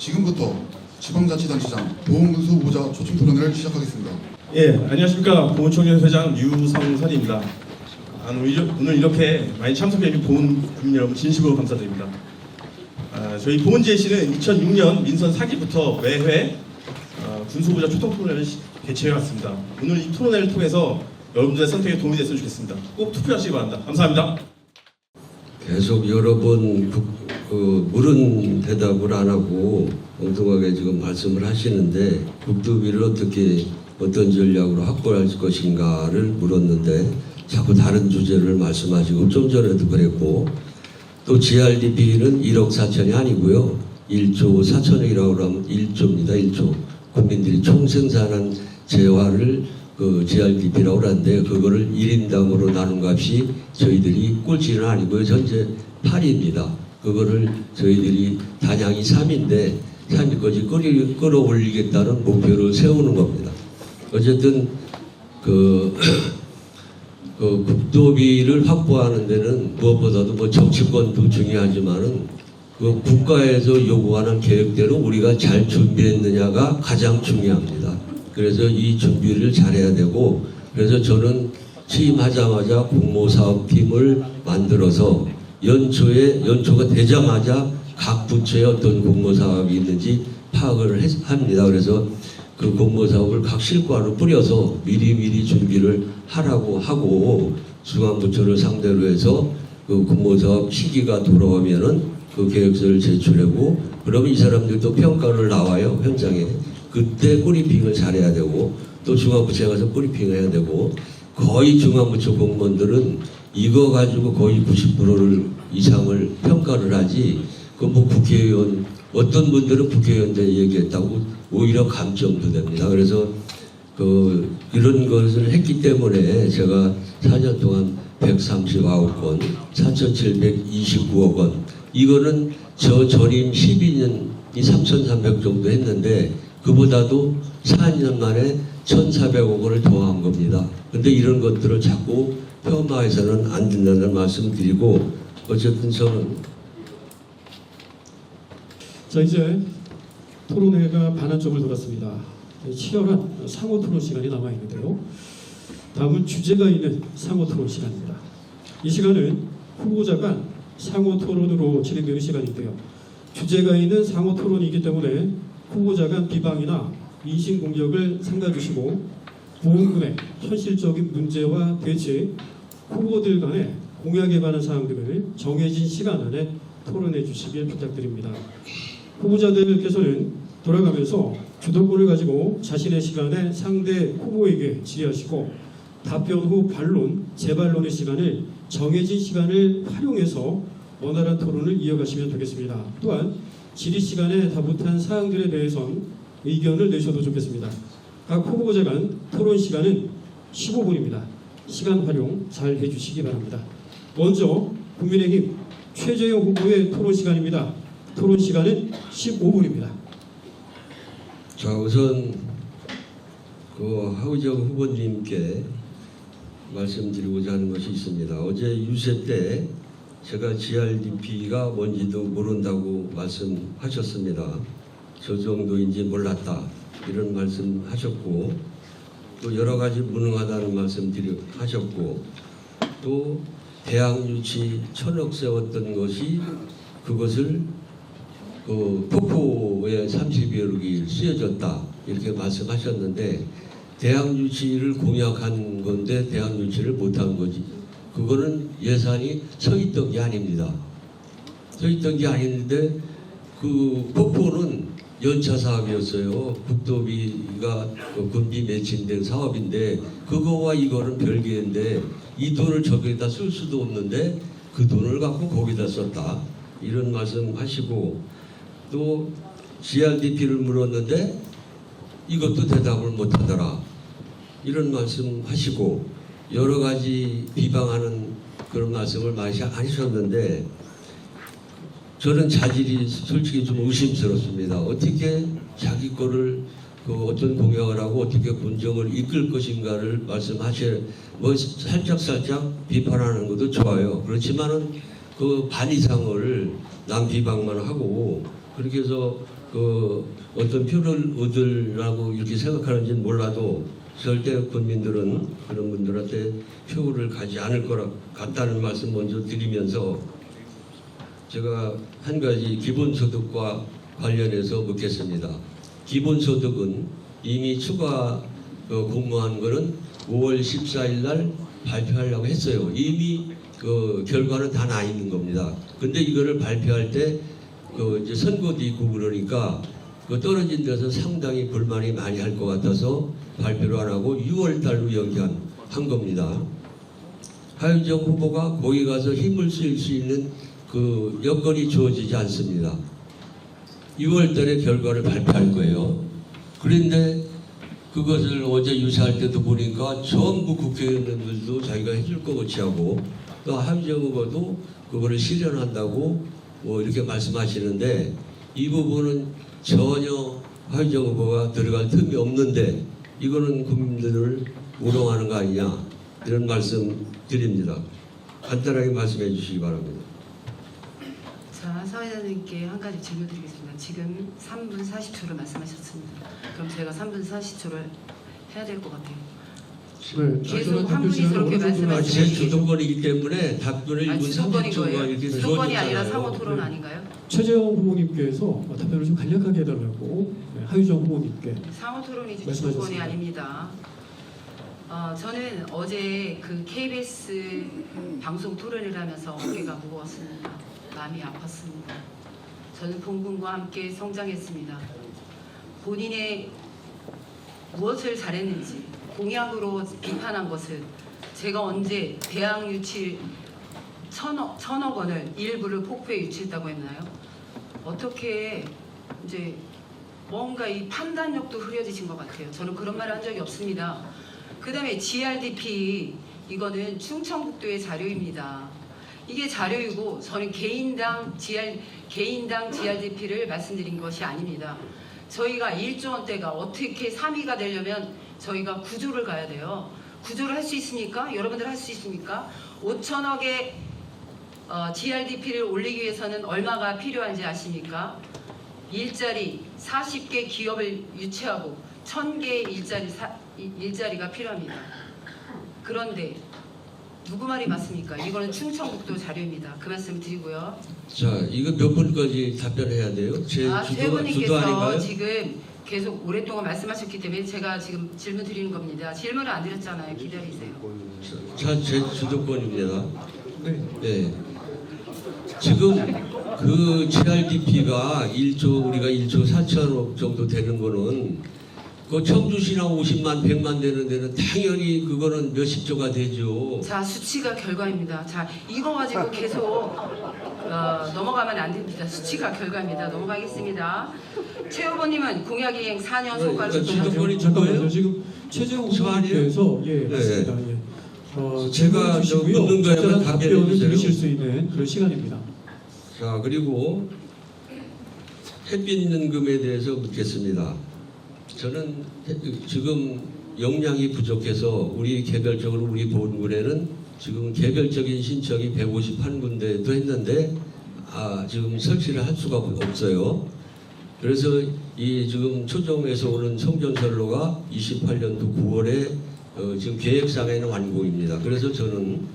지금부터 지방자치단체장 보훈군수 후보자 초청 토론회를 시작하겠습니다. 예, 안녕하십니까. 보훈총연회장 유성선입니다. 오늘 이렇게 많이 참석해 주신 보훈 여러분 진심으로 감사드립니다. 저희 보훈제시는 2006년 민선 4기부터 매회 군수후보자 초청 토론회를 개최해왔습니다. 오늘 이 토론회를 통해서 여러분들의 선택에 도움이 됐으면 좋겠습니다. 꼭 투표하시기 바랍니다. 감사합니다. 계속 여러 번 물은 대답을 안 하고 엉뚱하게 지금 말씀을 하시는데 국토비를 어떤 전략으로 확보할 것인가를 물었는데 자꾸 다른 주제를 말씀하시고 좀 전에도 그랬고 또 GRDP는 1억 4천이 아니고요. 1조 4천억이라고 하면 1조입니다. 1조. 국민들이 총생산한 재화를 GRDP라고 하는데 그거를 1인당으로 나눈 값이 저희들이 꼴찌는 아니고요. 현재 8입니다. 그거를 저희들이 단양이 3인데 3위까지 끌어올리겠다는 목표를 세우는 겁니다. 어쨌든 국토비를 확보하는 데는 무엇보다도 정치권도 중요하지만은 국가에서 요구하는 계획대로 우리가 잘 준비했느냐가 가장 중요합니다. 그래서 이 준비를 잘해야 되고 그래서 저는 취임하자마자 공모사업팀을 만들어서 연초가 되자마자 각 부처에 어떤 공모사업이 있는지 파악을 합니다. 그래서 그 공모사업을 각 실과로 뿌려서 미리 준비를 하라고 하고 중앙부처를 상대로 해서 그 공모사업 시기가 돌아오면은 그 계획서를 제출하고 그러면 이 사람들도 평가를 나와요. 현장에. 그때 브리핑을 잘해야 되고 또 중앙부처에 가서 브리핑을 해야 되고 거의 중앙부처 공무원들은 이거 가지고 거의 90% 이상을 평가를 하지 그 국회의원 어떤 분들은 국회의원들 얘기했다고 오히려 감점도 됩니다. 그래서 이런 것을 했기 때문에 제가 4년 동안 139건 4,729억 원 이거는 저 전임 12년이 3,300 정도 했는데 그보다도 4년 만에 1,400억 원을 더한 겁니다. 근데 이런 것들을 자꾸 폄하해서는 안 된다는 말씀 드리고 어쨌든 저는 자 이제 토론회가 반환점을 돌았습니다. 치열한 상호 토론 시간이 남아 있는데요. 다음은 주제가 있는 상호 토론 시간입니다. 이 시간은 후보자 간 상호 토론으로 진행되는 시간인데요. 주제가 있는 상호 토론이기 때문에 후보자 간 비방이나 인신 공격을 삼가주시고 보훈군의 현실적인 문제와 대책, 후보들 간의 공약에 관한 사항들을 정해진 시간 안에 토론해 주시길 부탁드립니다. 후보자들께서는 돌아가면서 주도권을 가지고 자신의 시간에 상대 후보에게 질의하시고 답변 후 반론, 재반론의 시간을 정해진 시간을 활용해서 원활한 토론을 이어가시면 되겠습니다. 또한 질의 시간에 다못한 사항들에 대해선 의견을 내셔도 좋겠습니다. 각 후보자 간 토론 시간은 15분입니다. 시간 활용 잘 해주시기 바랍니다. 먼저 국민의힘 최재형 후보의 토론 시간입니다. 토론 시간은 15분입니다. 자 우선 하우정 후보님께 말씀드리고자 하는 것이 있습니다. 어제 유세 때 제가 GRDP가 뭔지도 모른다고 말씀하셨습니다. 저 정도인지 몰랐다 이런 말씀하셨고 또 여러 가지 무능하다는 말씀 하셨고 또 대학 유치 1,000억 세웠던 것이 그것을 폭포에 30여억이 쓰여졌다 이렇게 말씀하셨는데 대학 유치를 공약한 건데 대학 유치를 못한 거지. 그거는 예산이 서 있던 게 아닙니다. 서 있던 게 아닌데 그 폭포는 연차 사업이었어요. 국토비가 군비 매칭된 사업인데 그거와 이거는 별개인데 이 돈을 저기다 쓸 수도 없는데 그 돈을 갖고 거기다 썼다. 이런 말씀하시고 또 GRDP를 물었는데 이것도 대답을 못하더라. 이런 말씀하시고 여러 가지 비방하는 그런 말씀을 많이 하셨는데 저는 자질이 솔직히 좀 의심스럽습니다. 어떻게 자기 거를 어떤 공약을 하고 어떻게 군정을 이끌 것인가를 살짝 비판하는 것도 좋아요. 그렇지만은 반 이상을 남 비방만 하고 그렇게 해서 그 어떤 표를 얻으려고 이렇게 생각하는지는 몰라도 절대 국민들은 그런 분들한테 표를 가지 않을 거라 같다는 말씀 먼저 드리면서 제가 한 가지 기본소득과 관련해서 묻겠습니다. 기본소득은 이미 추가 공모한 거는 5월 14일 날 발표하려고 했어요. 이미 그 결과는 다 나 있는 겁니다. 근데 이거를 발표할 때 이제 선거도 있고 그러니까 그 떨어진 데서 상당히 불만이 많이 할 것 같아서 발표를 안 하고 6월 달로 연기한 겁니다. 하윤정 후보가 거기 가서 힘을 쓸 수 있는 그 여건이 주어지지 않습니다. 6월 달에 결과를 발표할 거예요. 그런데 그것을 어제 유세할 때도 보니까 전부 국회의원들도 자기가 해줄 것 같이 하고 또 하윤정 후보도 그거를 실현한다고 뭐 이렇게 말씀하시는데 이 부분은 전혀 하윤정 후보가 들어갈 틈이 없는데 이거는 국민들을 우롱하는 거 아니냐 이런 말씀 드립니다. 간단하게 말씀해 주시기 바랍니다. 자, 사회자님께 한 가지 질문 드리겠습니다. 지금 3분 40초를 말씀하셨습니다. 그럼 제가 3분 40초를 해야 될 것 같아요. 네, 계속 한 답변 분이 시간을 저렇게 어느 정도 말씀하시면 제 주도권이기 때문에 답변을 아니, 1분 주도권인 30초가 거예요. 이렇게 주도권이 아니라 주어졌잖아요. 상호 토론 네. 아닌가요? 최재형 후보님께서 답변을 좀 간략하게 해달라고 하유정 후보님께 상호 토론이지 말씀하셨습니다. 주도권이 아닙니다. 저는 어제 그 KBS 방송 토론을 하면서 어깨가 무거웠습니다. 마음이 아팠습니다. 저는 봉군과 함께 성장했습니다. 본인의 무엇을 잘했는지 공약으로 비판한 것을 제가 언제 대학 유치 천억 원을 일부를 폭포에 유치했다고 했나요? 어떻게 이제 뭔가 이 판단력도 흐려지신 것 같아요. 저는 그런 말을 한 적이 없습니다. 그 다음에 GRDP 이거는 충청북도의 자료입니다. 이게 자료이고 저는 개인당 GRDP를 말씀드린 것이 아닙니다. 저희가 1조 원대가 어떻게 3위가 되려면 저희가 구조를 가야 돼요. 구조를 할 수 있습니까? 여러분들 할 수 있습니까? 5천억의 GRDP를 올리기 위해서는 얼마가 필요한지 아십니까? 일자리 40개 기업을 유치하고 1000개의 일자리가 필요합니다. 그런데 누구 말이 맞습니까? 이거는 충청북도 자료입니다. 그 말씀 드리고요. 자, 이거 몇 분까지 답변해야 돼요? 제 주도 최고님께서 아닌가요? 지금 계속 오랫동안 말씀하셨기 때문에 제가 지금 질문 드리는 겁니다. 질문을 안 드렸잖아요. 기다리세요. 자, 제 주도권입니다. 네. 네. 지금 그 GRDP가 우리가 1조 4천억 정도 되는 거는 그 청주시나 50만, 100만 되는 데는 당연히 그거는 몇십조가 되죠. 자, 수치가 결과입니다. 자, 이거 가지고 계속 넘어가면 안 됩니다. 수치가 결과입니다. 넘어가겠습니다. 최 후보님은 공약 이행 4년 소가를 그러니까 주도권이 잠깐만요. 누구예요? 지금 최재형 저 아니에요? 후보님께서 예 네. 맞습니다. 예. 제가 저 질문해 주시고요. 묻는 거에만 적절한 답변해 답변을 주세요. 들으실 수 있는 그런 시간입니다. 자, 그리고 햇빛 연금에 대해서 묻겠습니다. 저는 지금 역량이 부족해서 개별적으로 우리 보훈군에는 지금 개별적인 신청이 151군데도 했는데 지금 설치를 할 수가 없어요. 그래서 이 지금 초정에서 오는 성전선로가 28년도 9월에 지금 계획상에는 완공입니다. 그래서 저는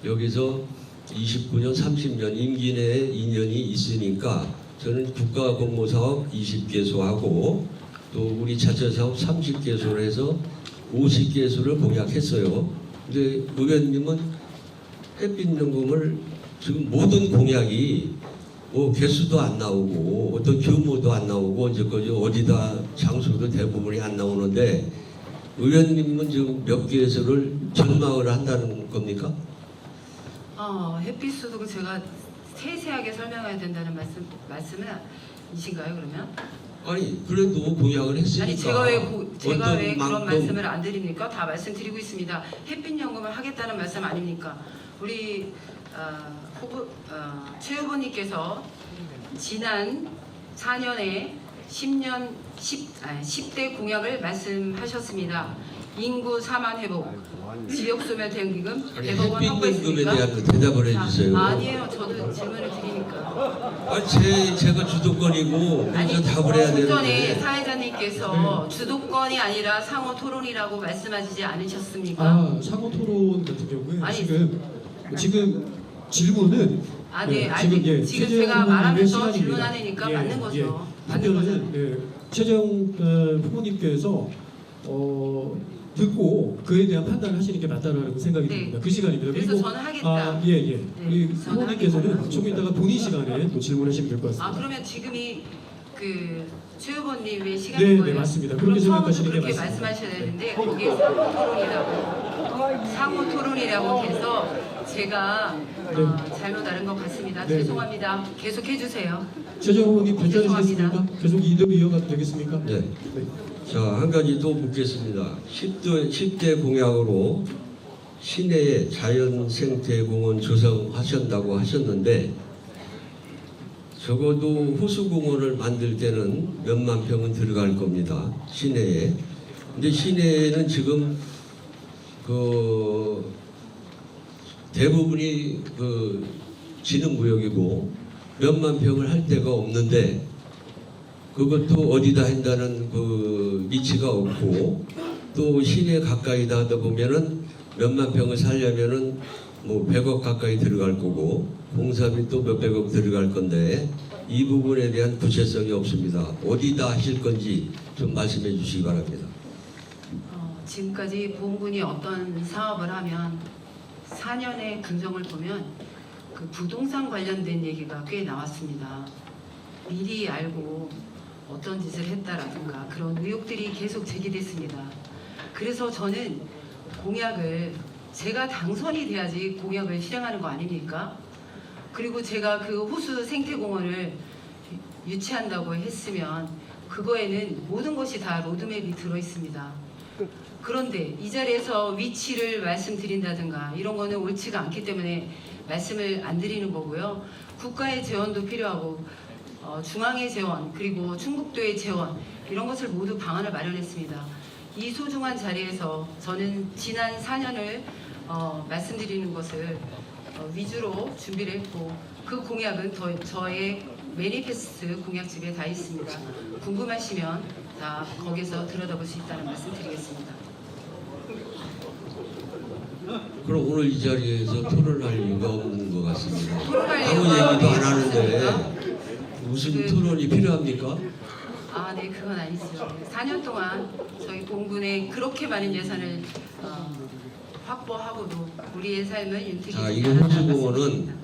여기서 29년, 30년 임기 내에 2년이 있으니까 저는 국가공모사업 20개소하고 또 우리 자체사업 30개소를 해서 50개소를 공약했어요. 근데 의원님은 햇빛연금을 지금 모든 공약이 뭐 개수도 안 나오고 어떤 규모도 안 나오고 언제까지 어디다 장소도 대부분이 안 나오는데 의원님은 지금 몇 개소를 전망을 한다는 겁니까? 햇빛 소득을 제가 세세하게 설명해야 된다는 말씀은 이신가요, 그러면? 아니 그래도 공약을 했으니까 아니 제가 왜 그런 만큼 말씀을 안 드립니까? 다 말씀드리고 있습니다. 햇빛연금을 하겠다는 말씀 아닙니까? 우리 최 후보님께서 지난 4년에 10대 공약을 말씀하셨습니다. 인구 4만 회복, 지역소멸 대응기금 100억 원 햇빛연금에 확보했습니까? 대한 대답을 해주세요. 아니에요. 저도 질문을 드리니까. 제가 주도권이고 먼저 답을 해야 좀 전에 되는데. 사회자님께서 주도권이 아니라 상호 토론이라고 말씀하시지 않으셨습니까? 아, 상호 토론 같은 경우에 아니, 지금 질문은 아, 네, 지금 지금 최재형 제가 후보님의 말하면서 시간입니다. 질문하니까 맞는 거죠. 맞는 답변은 거죠. 최재형 후보님께서 듣고 그에 대한 판단을 하시는 게 맞다라는 생각이 네. 듭니다. 그 시간입니다. 그래서 그리고 저는 하겠다. 예. 우리 저는 후보님께서는 하겠다. 조금 이따가 본인 시간에 또 질문하시면 될 것 같습니다. 아, 그러면 지금이 그 최 후보님의 네, 시간인 네, 거예요? 맞습니다. 그럼 그렇게 처음부터 생각하시는 게 그렇게 맞습니다. 말씀하셔야 되는데 거기에 상호 토론이라고 해서 제가 잘못 알은 것 같습니다. 네. 죄송합니다. 계속 해주세요. 최재형 후보님 괜찮으시겠습니까? 죄송합니다. 계속 인터뷰 이어가도 되겠습니까? 네. 자, 한 가지 또 묻겠습니다. 10대 공약으로 시내에 자연생태공원 조성하신다고 하셨는데 적어도 호수공원을 만들 때는 몇만 평은 들어갈 겁니다. 시내에. 근데 시내에는 지금 그 대부분이 그 진흥구역이고 몇만 평을 할 데가 없는데 그것도 어디다 한다는 그 위치가 없고 또 시내 가까이다 하다 보면은 몇만 평을 살려면은 뭐 100억 가까이 들어갈 거고 공사비 또 몇백억 들어갈 건데 이 부분에 대한 구체성이 없습니다. 어디다 하실 건지 좀 말씀해 주시기 바랍니다. 지금까지 보험군이 어떤 사업을 하면 4년의 군정을 보면 그 부동산 관련된 얘기가 꽤 나왔습니다. 미리 알고 어떤 짓을 했다라든가 그런 의혹들이 계속 제기됐습니다. 그래서 저는 공약을 제가 당선이 돼야지 공약을 실행하는 거 아닙니까? 그리고 제가 그 호수 생태공원을 유치한다고 했으면 그거에는 모든 것이 다 로드맵이 들어 있습니다. 그런데 이 자리에서 위치를 말씀드린다든가 이런 거는 옳지가 않기 때문에 말씀을 안 드리는 거고요. 국가의 재원도 필요하고 중앙의 재원 그리고 충북도의 재원 이런 것을 모두 방안을 마련했습니다. 이 소중한 자리에서 저는 지난 4년을 말씀드리는 것을 위주로 준비를 했고 그 공약은 저의 매니페스트 공약집에 다 있습니다. 궁금하시면 다 거기서 들여다볼 수 있다는 말씀 드리겠습니다. 그럼 오늘 이 자리에서 토론할 이유가 없는 것 같습니다. 토론할 아무 이유가 얘기도 안 없습니까? 하는데 무슨 토론이 필요합니까? 아, 네, 그건 아니죠. 4년 동안 저희 본군에 그렇게 많은 예산을 확보하고도 우리의 삶을 윤택해지지 자, 이거 않았다는 호수공원은 말씀입니다.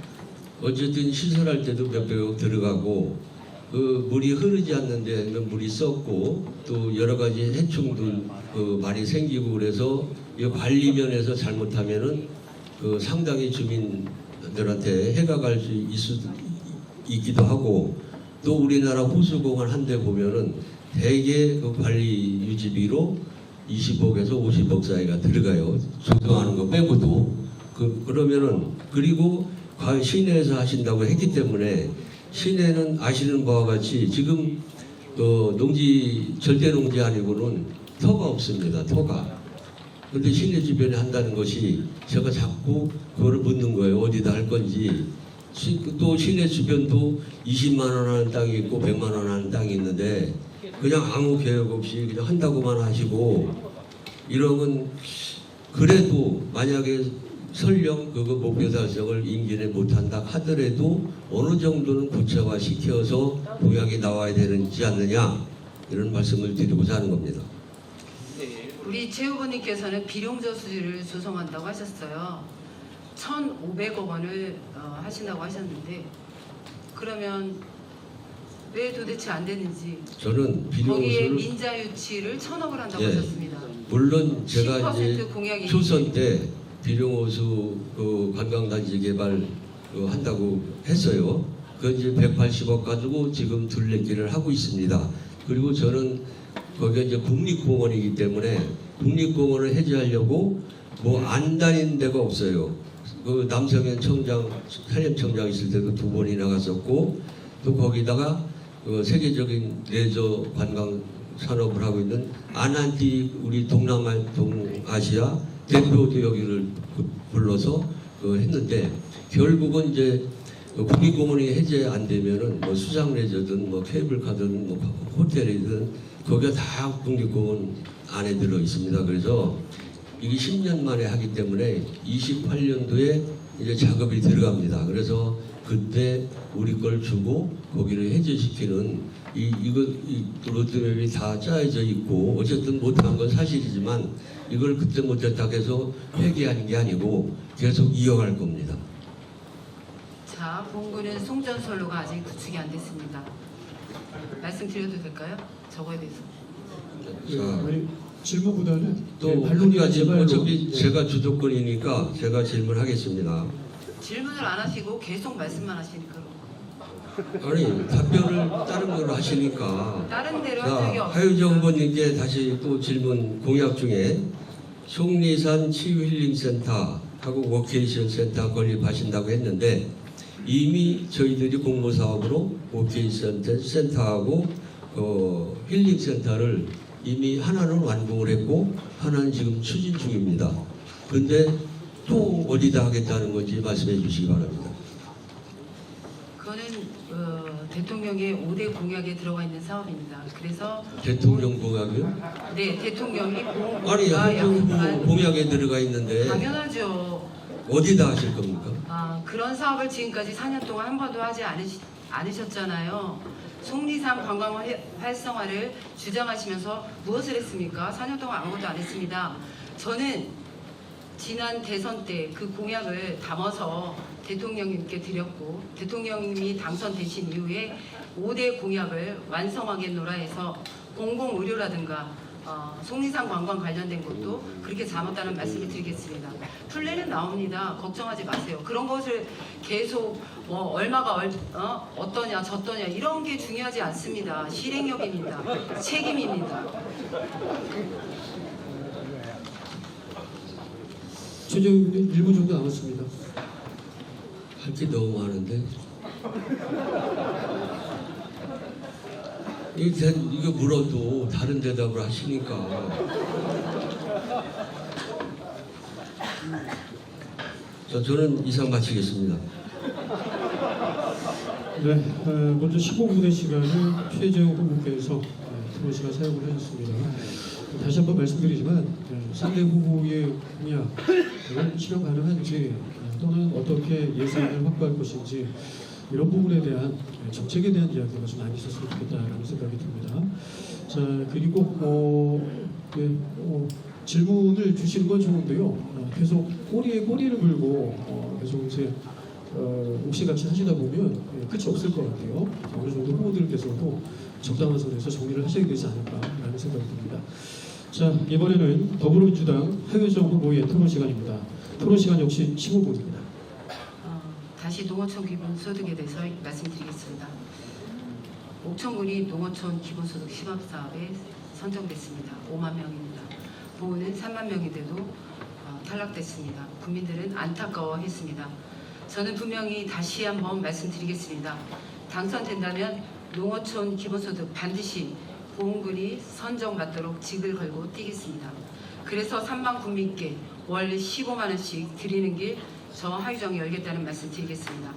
어쨌든 시설할 때도 몇백억 들어가고 그 물이 흐르지 않는 데는 물이 썩고 또 여러 가지 해충들 그 많이 생기고 그래서 이 관리 면에서 잘못하면은 그 상당히 주민들한테 해가 갈 수 있기도 하고 또 우리나라 호수공원 한 대 보면은 대개 그 관리 유지비로 20억에서 50억 사이가 들어가요. 조성하는 거 빼고도 그러면은 그리고 시내에서 하신다고 했기 때문에 시내는 아시는 바와 같이 지금 농지 절대 농지 아니고는 터가 없습니다. 터가. 근데 시내 주변에 한다는 것이 제가 자꾸 그거를 묻는 거예요. 어디다 할 건지. 또 시내 주변도 20만 원 하는 땅이 있고 100만 원 하는 땅이 있는데 그냥 아무 계획 없이 그냥 한다고만 하시고 이런 건 그래도 만약에 설령 그거 목표 달성을 임기 내 못한다 하더라도 어느 정도는 구체화 시켜서 공약이 나와야 되지 않느냐 이런 말씀을 드리고자 하는 겁니다. 우리 최 후보님께서는 비룡저수지를 조성한다고 하셨어요. 1,500억 원을 하신다고 하셨는데 그러면 왜 도대체 안 되는지 저는 거기에 비료호수를 민자 유치를 1,000억을 한다고 예. 하셨습니다. 물론 제가 10% 이제 공약이 초선 때 비룡호수 그 관광단지 개발 한다고 했어요. 그 이제 180억 가지고 지금 둘레길을 하고 있습니다. 그리고 저는 거기가 이제 국립공원이기 때문에 국립공원을 해제하려고 뭐 안 다닌 데가 없어요. 그 남성현 청장, 산림청장 있을 때도 2번이나 갔었고 또 거기다가 그 세계적인 레저 관광 산업을 하고 있는 아난티 우리 동아시아 대표도 여기를 불러서 했는데 결국은 이제 국립공원이 해제 안 되면은 뭐 수상 레저든 뭐 케이블카든 뭐 호텔이든 거기가 다 국립공원 안에 들어 있습니다. 그래서 이게 10년 만에 하기 때문에 28년도에 이제 작업이 들어갑니다. 그래서 그때 우리 걸 주고 거기를 해제시키는 이 로드맵이 다 짜여져 있고 어쨌든 못한 건 사실이지만 이걸 그때 못했다고 해서 회개하는 게 아니고 계속 이어갈 겁니다. 자, 본군은 송전선로가 아직 구축이 안 됐습니다. 말씀드려도 될까요? 저거에 대해서. 자, 아니, 질문보다는 또 네, 한 반론이나 가지 재발로, 어차피 네. 제가 주도권이니까 제가 질문하겠습니다. 질문을 안 하시고 계속 말씀만 하시니까 아니 답변을 다른 걸로 하시니까 다른 데로 한 자 적이 없습니다. 하유정 후보님께 다시 또 질문 공약 중에 속리산 치유힐링센터하고 워케이션 센터 건립하신다고 했는데 이미 저희들이 공모사업으로 워케이션 센터하고 힐링센터를 이미 하나는 완공을 했고 하나는 지금 추진 중입니다. 근데 또 어디다 하겠다는 건지 말씀해 주시기 바랍니다. 그거는 대통령의 5대 공약에 들어가 있는 사업입니다. 그래서 대통령 공약이요? 네, 대통령이 아니 한정 후보 공약에 들어가 있는데 당연하죠. 어디다 하실 겁니까? 아, 그런 사업을 지금까지 4년 동안 한 번도 하지 않으셨잖아요. 속리산 관광 활성화를 주장하시면서 무엇을 했습니까? 4년 동안 아무것도 안 했습니다. 저는 지난 대선 때 그 공약을 담아서 대통령님께 드렸고 대통령님이 당선되신 이후에 5대 공약을 완성하겠노라 해서 공공의료라든가 속리산 관광 관련된 것도 그렇게 잘못다는 말씀을 드리겠습니다. 플랜은 나옵니다. 걱정하지 마세요. 그런 것을 계속 뭐 얼마가 어떠냐 저떠냐 이런 게 중요하지 않습니다. 실행력입니다. 책임입니다. 최종 1분 정도 남았습니다. 할 게 너무 많은데 이거 물어도 다른 대답을 하시니까 저는 이상 마치겠습니다. 네, 먼저 15분의 시간을 최재형 후보께서 토론 시간 사용을 하셨습니다. 다시 한번 말씀드리지만 상대 후보의 공약을 실현 가능한지 또는 어떻게 예산을 확보할 것인지 이런 부분에 대한 정책에 대한 이야기가 좀 많이 있었으면 좋겠다라는 생각이 듭니다. 자, 그리고 질문을 주시는 건 좋은데요. 계속 꼬리에 꼬리를 물고 계속 이제 옥시같이 하시다 보면 끝이 없을 것 같아요. 어느 정도 후보들께서도 적당한 선에서 정리를 하셔야 되지 않을까라는 생각이 듭니다. 자, 이번에는 더불어민주당 하유정 후보의 토론 시간입니다. 토론 시간 역시 15분입니다. 다시 농어촌 기본소득에 대해서 말씀드리겠습니다. 옥천군이 농어촌 기본소득 시범사업에 선정됐습니다. 5만 명입니다. 보호는 3만 명인데도 탈락됐습니다. 국민들은 안타까워했습니다. 저는 분명히 다시 한번 말씀드리겠습니다. 당선된다면 농어촌 기본소득 반드시 보험군이 선정받도록 직을 걸고 뛰겠습니다. 그래서 3만 국민께 월 15만 원씩 드리는 길 저 하유정이 열겠다는 말씀 드리겠습니다.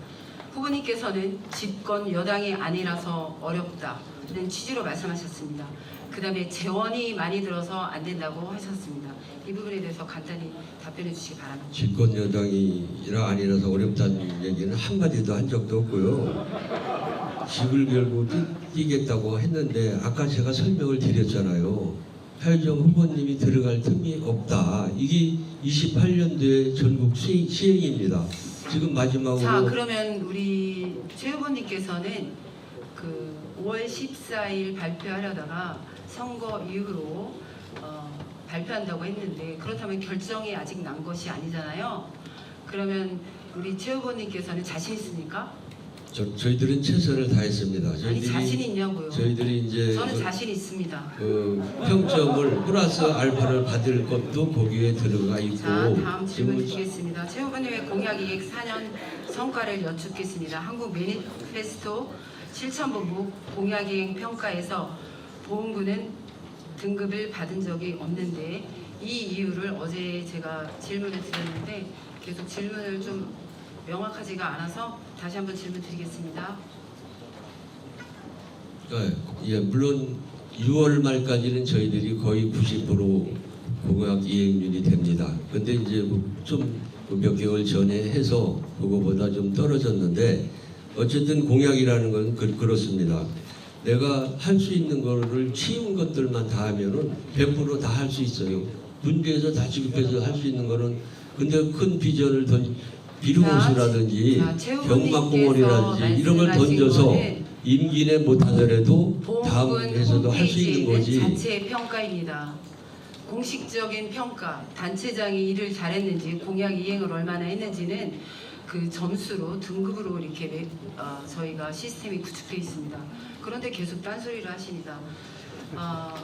후보님께서는 집권 여당이 아니라서 어렵다는 취지로 말씀하셨습니다. 그 다음에 재원이 많이 들어서 안 된다고 하셨습니다. 이 부분에 대해서 간단히 답변해 주시기 바랍니다. 집권 여당이라 아니라서 어렵다는 얘기는 한마디도 한 적도 없고요. 집을 걸고 뛰겠다고 했는데 아까 제가 설명을 드렸잖아요. 하유정 후보님이 들어갈 틈이 없다. 이게 28년도에 전국 시행입니다. 지금 마지막으로 자, 그러면 우리 최 후보님께서는 그 5월 14일 발표하려다가 선거 이후로 발표한다고 했는데 그렇다면 결정이 아직 난 것이 아니잖아요. 그러면 우리 최 후보님께서는 자신 있습니까? 저희들은 최선을 다했습니다. 아니 자신 있냐고요. 저희들이 이제 저는 자신 있습니다. 평점을 플러스 알파를 받을 것도 거기에 들어가 있고. 자, 다음 질문 드리겠습니다. 최 후보님의 공약이익 4년 성과를 여쭙겠습니다. 한국 매니페스토 실천본부 공약이익 평가에서 보험군은 등급을 받은 적이 없는데 이 이유를 어제 제가 질문을 드렸는데 계속 질문을 좀 명확하지가 않아서 다시 한번 질문 드리겠습니다. 예, 물론 6월 말까지는 저희들이 거의 90% 공약 이행률이 됩니다. 근데 이제 좀 몇 개월 전에 해서 그거보다 좀 떨어졌는데 어쨌든 공약이라는 건 그렇습니다. 내가 할 수 있는 거를 치운 것들만 다 하면은 100% 다 할 수 있어요. 분배해서 다 지급해서 할 수 있는 거는 근데 큰 비전을 비료호수라든지 경막공원이라든지 이런 걸 던져서 임기 내 못하더라도 다음 보험군 해서도 할 수 있는 거지. 자체의 평가입니다. 공식적인 평가, 단체장이 일을 잘했는지 공약 이행을 얼마나 했는지는 그 점수로 등급으로 이렇게 저희가 시스템이 구축되어 있습니다. 그런데 계속 딴소리를 하십니다.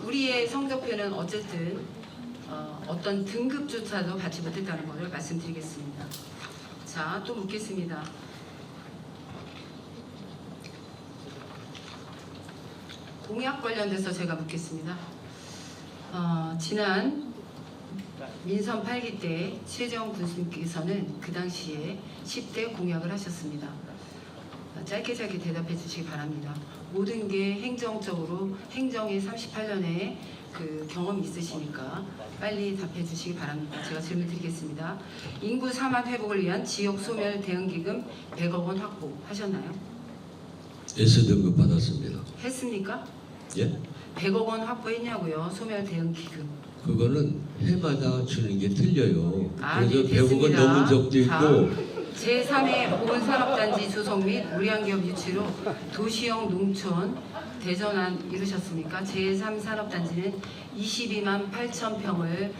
우리의 성적표는 어쨌든 어떤 등급조차도 받지 못했다는 것을 말씀드리겠습니다. 자, 또 묻겠습니다. 공약 관련돼서 제가 묻겠습니다. 지난 민선 8기 때 최재형 군수님께서는 그 당시에 10대 공약을 하셨습니다. 짧게 대답해 주시기 바랍니다. 모든 게 행정적으로 행정에 38년의 그 경험이 있으시니까 빨리 답해 주시기 바랍니다. 제가 질문 드리겠습니다. 인구 사막 회복을 위한 지역 소멸 대응기금 100억 원 확보하셨나요? S등급 받았습니다. 했습니까? 예? 100억 원 확보했냐고요. 소멸 대응기금. 그거는 해마다 주는 게 틀려요. 아니, 그래서 100억은 됐습니다. 넘은 적도 있고 제3의 보건산업단지 조성 및 우량기업 유치로 도시형 농촌 대전안 이루셨습니까? 제3산업단지는 22만 8천 평을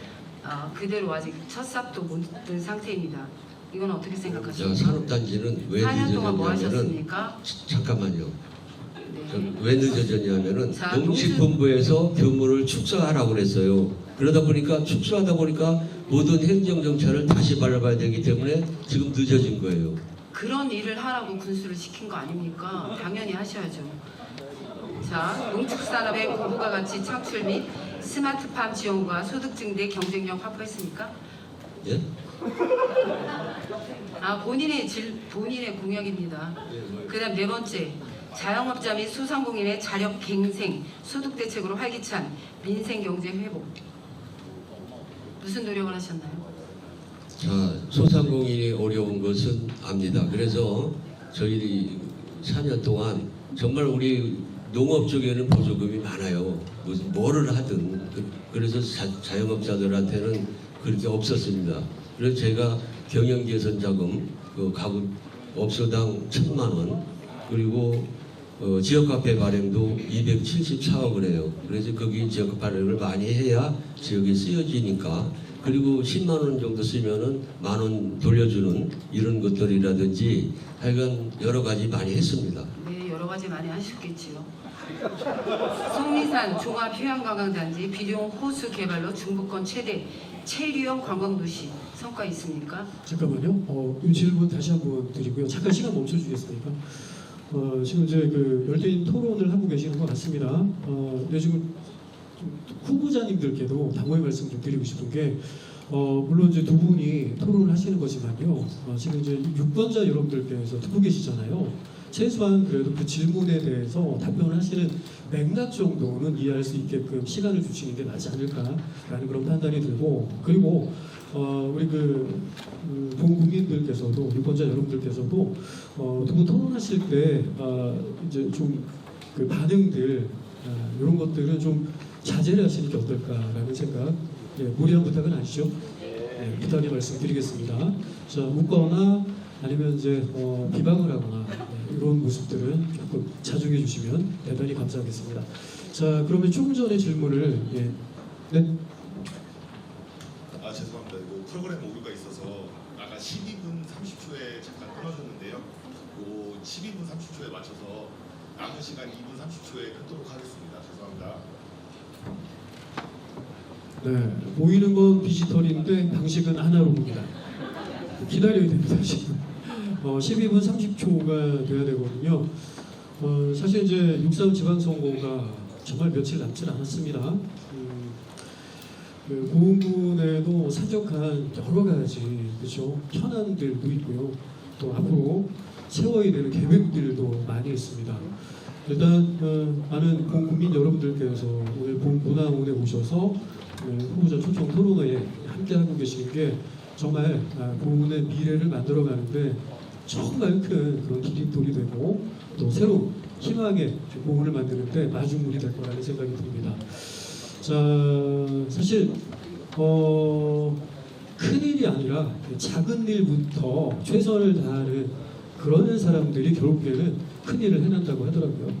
그대로 아직 첫 삽도 못 든 상태입니다. 이건 어떻게 생각하십니까? 산업단지는 왜 4년 동안 뭐 늦어졌냐면은 하셨습니까? 잠깐만요. 네. 왜 늦어졌냐면은 자, 농식품부에서 규모를 축소하라고 그랬어요. 그러다 보니까 축소하다 보니까 모든 행정정책을 다시 밟아야 되기 때문에 지금 늦어진 거예요. 그런 일을 하라고 군수를 시킨 거 아닙니까? 당연히 하셔야죠. 자, 농축산업의 고부가 가치 창출 및 스마트팜 지원과 소득 증대 경쟁력 확보했습니까? 예? 본인의 공약입니다. 그다음 네 번째, 자영업자 및 소상공인의 자력 갱생, 소득 대책으로 활기찬 민생 경제 회복. 무슨 노력을 하셨나요? 자, 소상공인이 어려운 것은 압니다. 그래서 저희들이 4년 동안 정말 우리 농업 쪽에는 보조금이 많아요. 무슨 뭐를 하든 그래서 자영업자들한테는 그렇게 없었습니다. 그래서 제가 경영 개선 자금 그 가구 업소당 1,000만 원 그리고 지역 카페 발행도 274억을 해요. 그래서 거기 지역 발행을 많이 해야 지역에 쓰여지니까 그리고 10만 원 정도 쓰면은 1,000원 돌려주는 이런 것들이라든지 하여간 여러 가지 많이 했습니다. 네, 여러 가지 많이 하셨겠지요. 속리산 종합휴양관광단지 비룡 호수 개발로 중부권 최대 체류형 관광도시 성과 있습니까? 잠깐만요. 이 질문 다시 한번 드리고요. 잠깐 시간 멈춰주겠습니까? 지금 이제 그 열띤 토론을 하고 계시는 것 같습니다. 근데 지금 후보자님들께도 당부의 말씀 좀 드리고 싶은 게, 물론 이제 두 분이 토론을 하시는 거지만요. 지금 이제 유권자 여러분들께서 듣고 계시잖아요. 최소한 그래도 그 질문에 대해서 답변을 하시는 맥락 정도는 이해할 수 있게끔 시간을 주시는 게 낫지 않을까라는 그런 판단이 들고, 그리고 우리 본 국민들께서도 유권자 여러분들께서도 두 분 토론하실 때 이제 좀 그 반응들 이런 것들은 좀 자제를 하시는 게 어떨까라는 생각, 무리한 부탁은 아니죠? 네, 부탁의 말씀드리겠습니다. 자, 묻거나 아니면 이제 비방을 하거나 이런 모습들은 조금 자중해 주시면 대단히 감사하겠습니다. 자, 그러면 조금 전에 질문을 네. 죄송합니다. 이거 프로그램 오류가 있어서 아까 12분 30초에 잠깐 끊어졌는데요. 그 12분 30초에 맞춰서 남은 시간 2분 30초에 끊도록 하겠습니다. 죄송합니다. 네, 보이는 건 디지털인데 방식은 아날로그입니다. 기다려야 됩니다, 지금. 12분 30초가 돼야 되거든요. 사실 이제 6.3 지방선거가 정말 며칠 남지 않았습니다. 그 고흥군에도 산적한 여러 가지 그렇죠 현안들도 있고요. 또 앞으로 세워야 되는 계획들도 많이 있습니다. 일단 많은 국민 여러분들께서 오늘 본문화원에 오셔서 후보자 초청 토론회에 함께하고 계신 게 정말 보훈의 미래를 만들어가는데 정말 큰 그런 디딤돌이 되고 또 새로운 희망의 보훈을 만드는데 마중물이 될 거라는 생각이 듭니다. 자, 사실 큰 일이 아니라 작은 일부터 최선을 다하는 그런 사람들이 결국에는 큰 일을 해낸다고 하더라고요.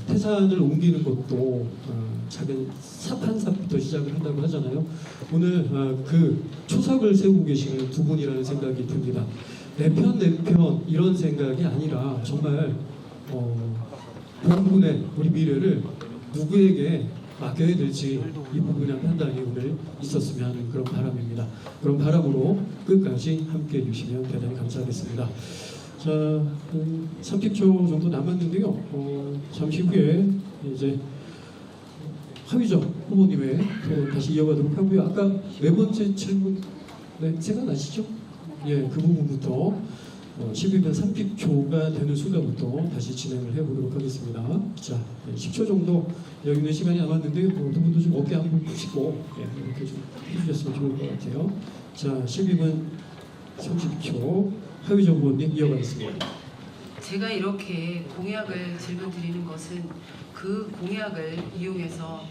태산을 옮기는 것도 작은 삽 한 삽부터 시작을 한다고 하잖아요. 오늘 그 초석을 세우고 계시는 두 분이라는 생각이 듭니다. 내 편 이런 생각이 아니라 정말 본분의 우리 미래를 누구에게 맡겨야 될지 이 부분의 판단이 오늘 있었으면 하는 그런 바람입니다. 그런 바람으로 끝까지 함께해 주시면 대단히 감사하겠습니다. 자, 30초 정도 남았는데요. 잠시 후에 이제 하위정 후보님의 토론 다시 이어가도록 하고요. 아까 네 번째 질문 생각나시죠? 예, 그 부분부터 12분 30초가 되는 순간부터 다시 진행을 해보도록 하겠습니다. 자, 10초 정도 여기 있는 시간이 남았는데 두 분도 좀 어깨 한번 푸시고 이렇게 좀 해주셨으면 좋을 것 같아요. 자, 12분 30초 하위정 후보님 이어가겠습니다. 제가 이렇게 공약을 질문 드리는 것은 그 공약을 이용해서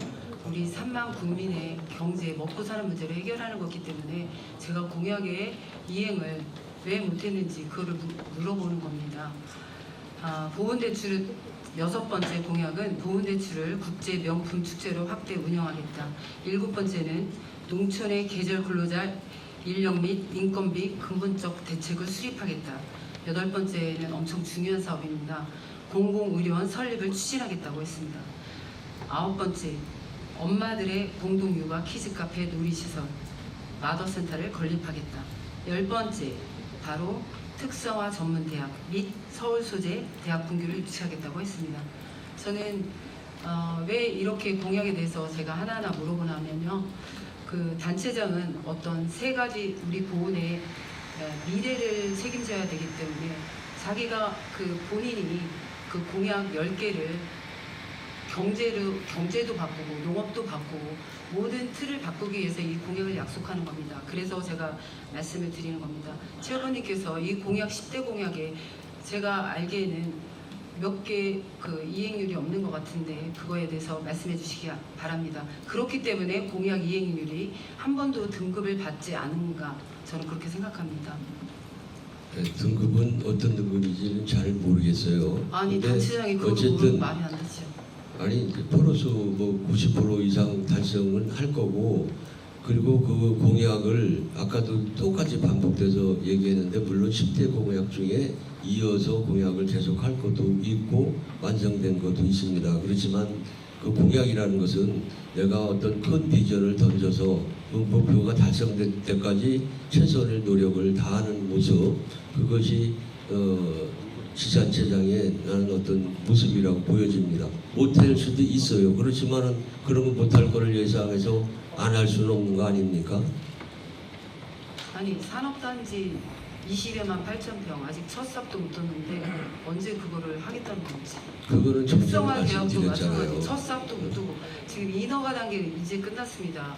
우리 3만 국민의 경제 먹고 사는 문제를 해결하는 거기 때문에 제가 공약의 이행을 왜 못했는지 그거를 물어보는 겁니다. 보훈대출 6번째 공약은 보훈대출을 국제 명품 축제로 확대 운영하겠다. 7번째는 농촌의 계절 근로자 인력 및 인건비 근본적 대책을 수립하겠다. 8번째는 엄청 중요한 사업입니다. 공공의료원 설립을 추진하겠다고 했습니다. 9번째, 엄마들의 공동육아 키즈카페 놀이시설 마더센터를 건립하겠다. 10번째, 바로 특성화 전문대학 및 서울 소재 대학 분교를 유치하겠다고 했습니다. 저는 왜 이렇게 공약에 대해서 제가 하나하나 물어보냐면요. 그 단체장은 어떤 세 가지 우리 보훈의 미래를 책임져야 되기 때문에 자기가 그 본인이 그 공약 10개를 경제도 바꾸고 농업도 바꾸고 모든 틀을 바꾸기 위해서 이 공약을 약속하는 겁니다. 그래서 제가 말씀을 드리는 겁니다. 최 후보님께서 이 공약 10대 공약에 제가 알기에는 몇 개 그 이행률이 없는 것 같은데 그거에 대해서 말씀해 주시기 바랍니다. 그렇기 때문에 공약 이행률이 한 번도 등급을 받지 않은가 저는 그렇게 생각합니다. 등급은 어떤 등급인지는 잘 모르겠어요. 아니 근데 단체장이 그걸 모르면 말이 안 되죠. 아니 포로수 뭐 90% 이상 달성은 할 거고, 그리고 그 공약을 아까도 똑같이 반복돼서 얘기했는데 물론 10대 공약 중에 이어서 공약을 계속할 것도 있고 완성된 것도 있습니다. 그렇지만 그 공약이라는 것은 내가 어떤 큰 비전을 던져서 그 목표가 달성될 때까지 최선의 노력을 다하는 모습, 그것이 지자체장의 나는 어떤 모습이라고 보여집니다. 못할 수도 있어요. 그렇지만은 그런 거 못할 거를 예상해서 안 할 수는 없는 거 아닙니까? 아니 산업단지 20여만 8,000평 아직 첫 삽도 못 뒀는데 언제 그거를 하겠다는 건지. 그거는 좀 전에 특성화 대학도 마찬가지 말씀드렸잖아요. 첫 삽도 못 두고 지금 인허가 단계 이제 끝났습니다.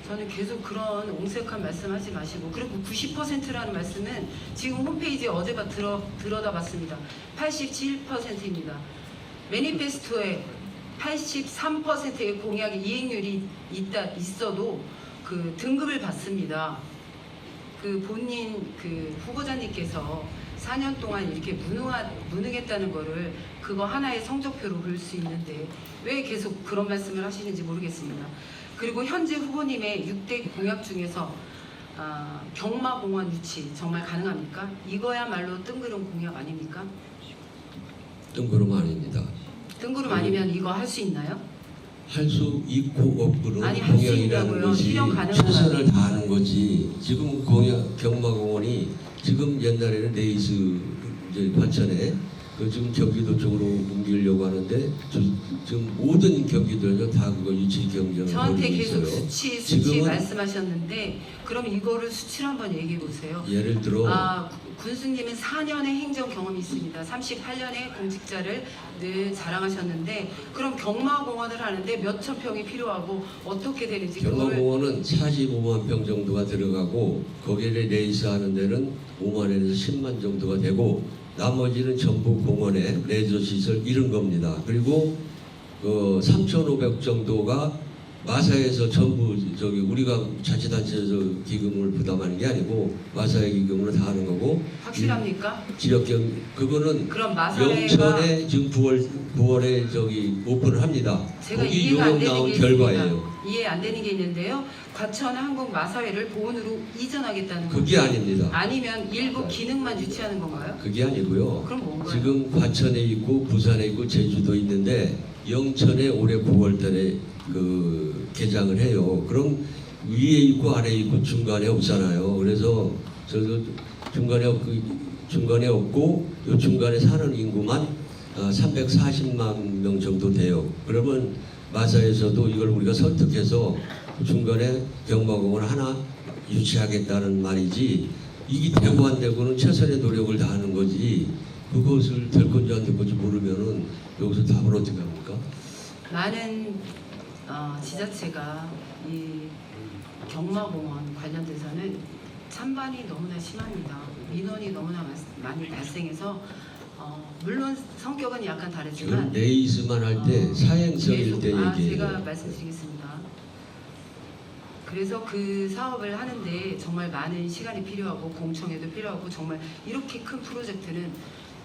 저는 계속 그런 옹색한 말씀하지 마시고, 그리고 90%라는 말씀은 지금 홈페이지에 어제가 들어다 봤습니다. 87%입니다. 매니페스토에 83%의 공약의 이행률이 있어도 그 등급을 받습니다. 그 본인 그 후보자님께서 4년 동안 이렇게 무능했다는 거를 그거 하나의 성적표로 볼 수 있는데 왜 계속 그런 말씀을 하시는지 모르겠습니다. 그리고 현재 후보님의 6대 공약 중에서 경마공원 유치 정말 가능합니까? 이거야말로 뜬구름 공약 아닙니까? 뜬구름 아닙니다. 뜬구름 아니면 이거 할 수 있나요? 할 수 있고 없고는 아니, 할수 공약이라는 있다고요. 것이 실현 가능하다고요. 최선을 다하는 거지. 지금 경마공원이 지금 옛날에는 레이스 이제 관천에 그 지금 경기도 쪽으로 옮기려고 하는데 지금 모든 경기도에서 다 그거 유치 경쟁을 저한테 벌이고 계속 있어요. 수치 지금은 말씀하셨는데 그럼 이거를 수치를 한번 얘기해 보세요. 예를 들어 군수님은 4년의 행정 경험이 있습니다. 38년의 공직자를 늘 자랑하셨는데 그럼 경마공원을 하는데 몇천 평이 필요하고 어떻게 되는지 그거를 경마공원은 45만 평 정도가 들어가고 거기에 레이스 하는 데는 5만에서 10만 정도가 되고 나머지는 전부 공원에 레저 시설 이런 겁니다. 그리고 그 3,500 정도가 마사에서 전부 저기 우리가 자치단체에서 기금을 부담하는 게 아니고 마사의 기금으로 다 하는 거고 확실합니까? 지역경 그거는 그럼 마사회가 영천에 지금 9월에 저기 오픈을 합니다. 제가 거기 이해가 안 요금 되는 나온 게 결과예요. 있습니다. 이해 안 되는 게 있는데요. 과천 한국 마사회를 보은으로 이전하겠다는 그게 건지 아닙니다. 아니면 일부 기능만 유치하는 건가요? 그게 아니고요. 그럼 뭔가요? 지금 과천에 있고 부산에 있고 제주도 있는데 영천에 올해 9월달에 그 개장을 해요. 그럼 위에 있고 아래에 있고 중간에 없잖아요. 그래서 저도 중간에 없고 요 중간에 사는 인구만 340만 명 정도 돼요. 그러면 마사에서도 이걸 우리가 설득해서 중간에 경마공원 하나 유치하겠다는 말이지 이게 되고 안 되고는 최선의 노력을 다하는 거지 그것을 될 건지 안 될 건지 모르면은 여기서 답을 어떻게 합니까? 많은 지자체가 이 경마공원 관련돼서는 찬반이 너무나 심합니다. 민원이 너무나 많이 발생해서 물론 성격은 약간 지금 다르지만 레이스만 할 때 사행성일 때 제가 얘기해요. 말씀드리겠습니다. 그래서 그 사업을 하는데 정말 많은 시간이 필요하고 공청회도 필요하고 정말 이렇게 큰 프로젝트는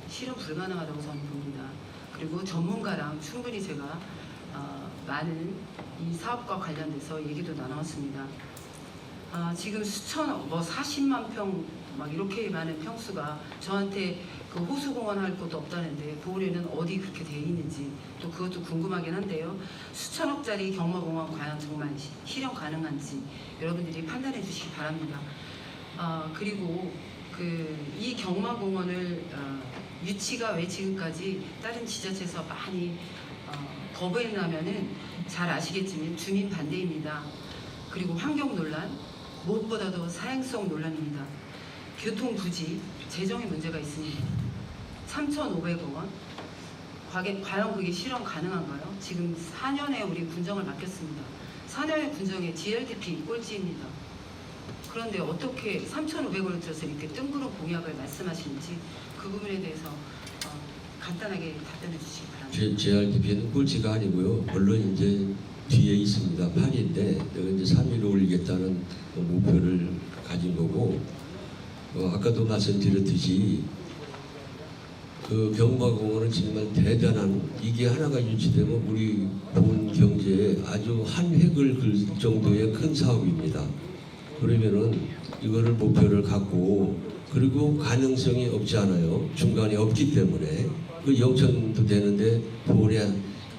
실현 불가능하다고 저는 봅니다. 그리고 전문가랑 충분히 제가 많은 이 사업과 관련돼서 얘기도 나눴습니다. 지금 수천, 40만 평, 막 이렇게 많은 평수가 저한테 그 호수공원 할 곳도 없다는데 보은에는 어디 그렇게 돼 있는지 또 그것도 궁금하긴 한데요. 수천억짜리 경마공원 과연 정말 실현 가능한지 여러분들이 판단해 주시기 바랍니다. 그리고 이 경마공원을 유치가 왜 지금까지 다른 지자체에서 많이 거부를 나면은 잘 아시겠지만 주민 반대입니다. 그리고 환경 논란, 무엇보다도 사행성 논란입니다. 교통 부지, 재정의 문제가 있습니다. 3,500억 원, 과연 그게 실현 가능한가요? 지금 4년에 우리 군정을 맡겼습니다. 4년의 군정에 GLDP 꼴찌입니다. 그런데 어떻게 3,500원을 줘서 이렇게 뜬구름 공약을 말씀하시는지 그 부분에 대해서 간단하게 답변해 주시기 바랍니다. JRDP는 꼴찌가 아니고요. 물론 이제 뒤에 있습니다. 8위인데 내가 이제 3위로 올리겠다는 목표를 가진 거고 아까도 말씀드렸듯이 그 경마공원은 정말 대단한 이게 하나가 유치되면 우리 본 경제에 아주 한 획을 긁을 정도의 큰 사업입니다. 그러면은 이거를 목표를 갖고 그리고 가능성이 없지 않아요. 중간에 없기 때문에 그 영천도 되는데 보은에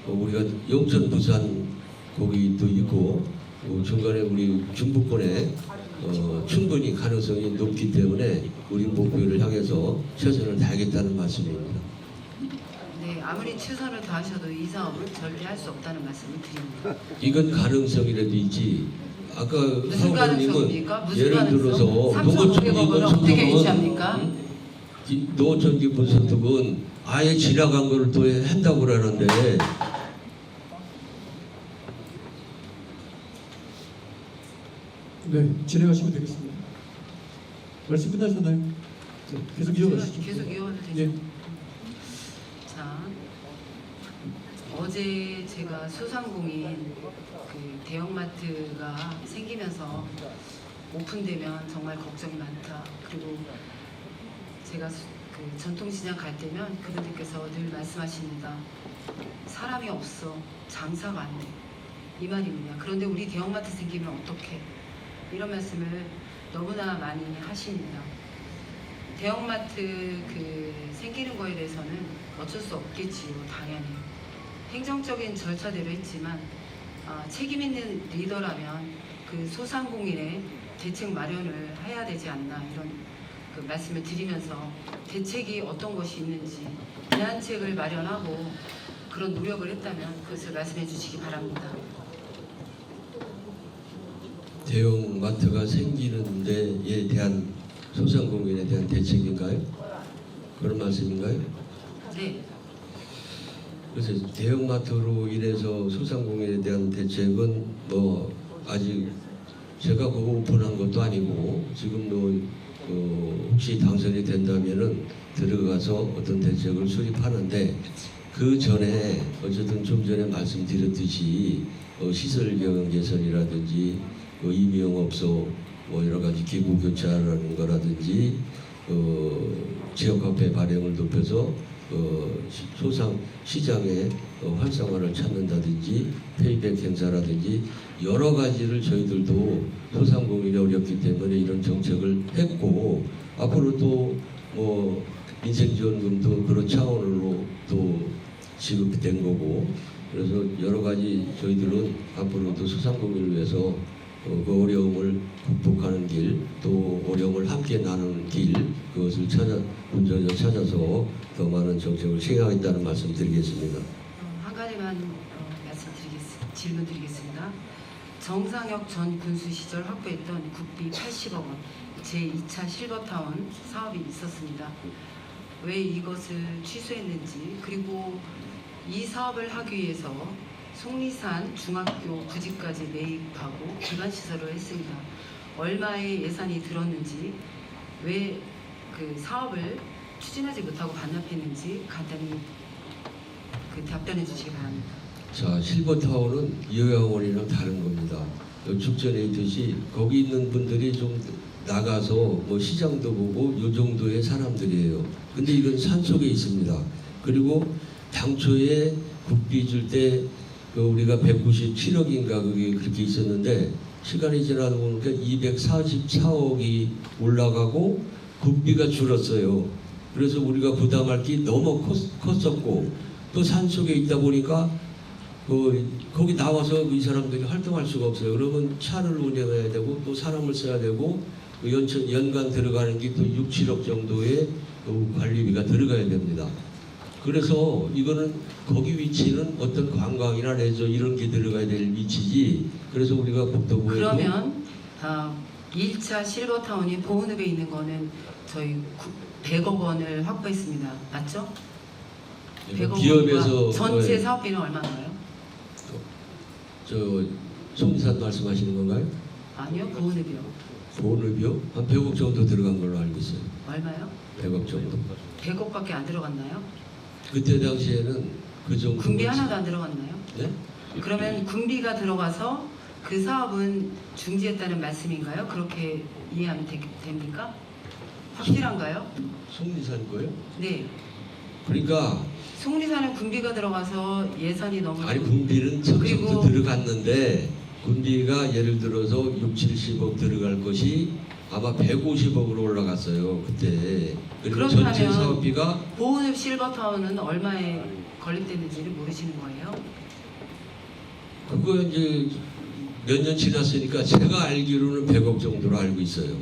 우리가 영천 부산 거기도 있고 중간에 우리 중부권에 충분히 가능성이 높기 때문에 우리 목표를 향해서 최선을 다하겠다는 말씀입니다. 네, 아무리 최선을 다하셔도 이 사업은 절대 할 수 없다는 말씀을 드립니다. 이건 가능성이라도 있지. 아까 무슨 사모님은 가능성입니까? 무슨 예를 가능성? 들어서 3,500억을 어떻게 유치합니까? 노천 기본소득은 아예 지나간 거를 또 한다고 그러는데 네, 진행하시면 되겠습니다. 말씀 끝나셨나요? 네, 계속 이어가시죠. 계속 이어가도 되죠? 네. 자, 어제 제가 소상공인 그 대형마트가 생기면서 오픈되면 정말 걱정이 많다. 그리고 제가 그 전통시장 갈 때면 그분들께서 늘 말씀하십니다. 사람이 없어, 장사가 안 돼. 이 말입니다. 그런데 우리 대형마트 생기면 어떡해? 이런 말씀을 너무나 많이 하십니다. 대형마트 그 생기는 거에 대해서는 어쩔 수 없겠지요, 당연히. 행정적인 절차대로 했지만 책임 있는 리더라면 그 소상공인의 대책 마련을 해야 되지 않나 이런 그 말씀을 드리면서 대책이 어떤 것이 있는지 대안책을 마련하고 그런 노력을 했다면 그것을 말씀해 주시기 바랍니다. 대형 마트가 생기는 데에 대한 소상공인에 대한 대책인가요? 그런 말씀인가요? 네, 그래서 대형마트로 인해서 소상공인에 대한 대책은 뭐 아직 제가 그거 오픈한 것도 아니고 지금도 혹시 당선이 된다면은 들어가서 어떤 대책을 수립하는데 그 전에 어쨌든 좀 전에 말씀드렸듯이 시설 경영 개선이라든지 임용업소 뭐 여러 가지 기구 교체하는 거라든지 지역화폐 발행을 높여서 소상 시장의 활성화를 찾는다든지 페이백 행사라든지 여러 가지를 저희들도 소상공인이 어렵기 때문에 이런 정책을 했고 앞으로 또 뭐 민생지원금도 그런 차원으로 또 지급된 거고 그래서 여러 가지 저희들은 앞으로도 소상공인을 위해서 그 어려움을 극복하는 길, 또 어려움을 함께 나누는 길, 그것을 찾아서 더 많은 정책을 시행하겠다는 말씀 드리겠습니다. 한 가지만 질문 드리겠습니다. 정상혁 전 군수 시절 확보했던 국비 80억 원 제2차 실버타운 사업이 있었습니다. 왜 이것을 취소했는지 그리고 이 사업을 하기 위해서 속리산 중학교 부지까지 매입하고 기반시설을 했습니다. 얼마의 예산이 들었는지 왜 그 사업을 추진하지 못하고 반납했는지 간단히 그 답변해 주시기 바랍니다. 자, 실버타운은 요양원이랑 다른 겁니다. 축전에 있듯이 거기 있는 분들이 좀 나가서 뭐 시장도 보고 요 정도의 사람들이에요. 근데 이건 산속에 있습니다. 그리고 당초에 국비 줄 때 우리가 197억인가 그게 그렇게 있었는데 시간이 지나다 보니까 244억이 올라가고 국비가 줄었어요. 그래서 우리가 부담할 게 너무 컸었고 또 산속에 있다 보니까 거기 나와서 이 사람들이 활동할 수가 없어요. 그러면 차를 운행해야 되고 또 사람을 써야 되고 연간 들어가는 게 또 6, 7억 정도의 관리비가 들어가야 됩니다. 그래서 이거는 거기 위치는 어떤 관광이나 레저 이런 게 들어가야 될 위치지. 그래서 우리가 국토부에도 그러면 1차 실버타운이 보은읍에 있는 거는 저희 100억 원을 확보했습니다. 맞죠? 100억 기업에서 원과 전체 사업비는 얼마인가요? 저 송리산 말씀하시는 건가요? 아니요, 보은읍이요. 보험료비요? 한 100억 정도 들어간 걸로 알고 있어요. 얼마요? 100억 정도. 100억밖에 안 들어갔나요? 그때 당시에는 그 정도. 군비 하나도 안 들어갔나요? 네? 그러면 군비가 들어가서 그 사업은 중지했다는 말씀인가요? 그렇게 이해하면 됩니까? 확실한가요? 송리산 거요? 네. 그러니까 속리산은 군비가 들어가서 예산이 너무 아니 군비는 처음부터 그리고- 들어갔는데 군비가 예를 들어서 6, 70억 들어갈 것이 아마 150억으로 올라갔어요 그때. 그리고 그렇다면 전체 사업비가 보은읍 실버타운은 얼마에 건립됐는지를 모르시는 거예요? 그거 이제 몇 년 지났으니까 제가 알기로는 100억 정도로 알고 있어요.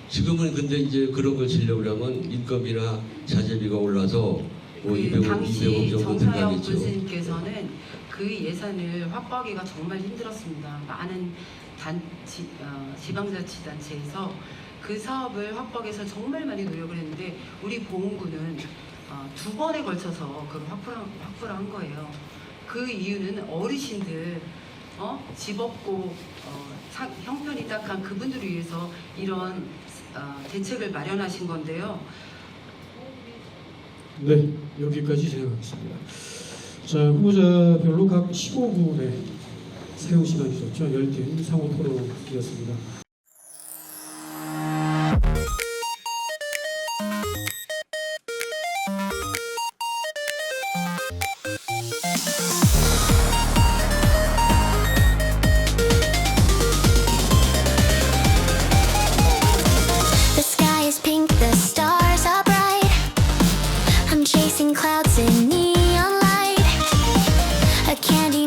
지금은 근데 이제 그런 걸 지려고 하면 인건비나 자재비가 올라서 뭐 200억 당시 정도 정상혁 들어가겠죠. 군수님께서는 그 예산을 확보하기가 정말 힘들었습니다. 많은 지방자치단체에서 그 사업을 확보하기 위해서 정말 많이 노력을 했는데 우리 보훈구는 2번에 걸쳐서 그걸 확보를 한 거예요. 그 이유는 어르신들 집 없고 형편이 딱한 그분들을 위해서 이런 대책을 마련하신 건데요. 네, 여기까지 진행하겠습니다. 자, 후보자별로 각 15분의 사용 시간이 있었죠. 열띤 상호 토론이었습니다. The sky is pink, the stars are bright. I'm chasing clouds in neon light. A candy